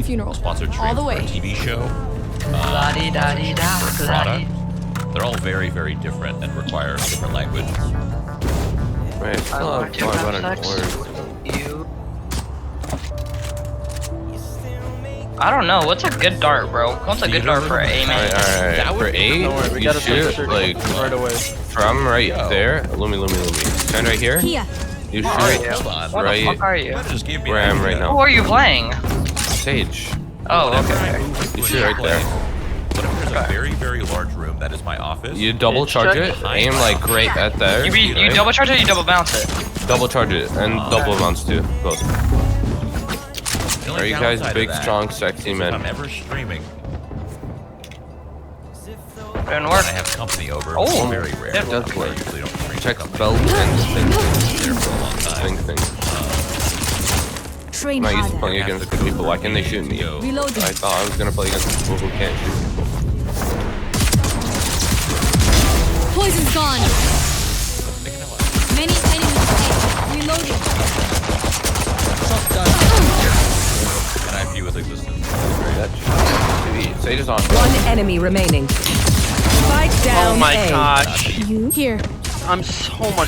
funeral. sponsored All stream the for a way. TV show. La-di-da-di-da, For product. They're all very, very different and require different language. Right, I still want have to fun have about sex words. with you. I don't know. What's a good dart, bro? What's a good dart for aiming? Alright, That would for be- A, Don't worry, we you gotta shoot switch like right away. from right Yo. there. Lumi. Stand right here. Here. You Where are shoot you? Hold on. Where right the fuck are you? You just gave me where I an am right idea. Who now. are you playing? Sage. Oh, Whenever okay. I move You to shoot a right there. place, Whenever there's a very, very large room, that is my office. You double charge it. Aim like right at there. You right? double charge it, or you double bounce it. Double charge it and double bounce too. Both. The only Are you guys downside of big, that strong, sexy is men? If I'm ever streaming Didn't and work. I have company over, Oh, which is very rare. it does I work. usually don't stream Check company. belt and thing. There for a long time. Thing. Train I'm not used to harder. playing against good people. Why can't they shoot me? Reloading. I thought I was gonna play against people who can't shoot people. Poison's gone. Many enemies ahead. Reloading. And I view with existence. Sage is on. One enemy remaining. Spike down. Oh my A. gosh. You? Here. I'm so much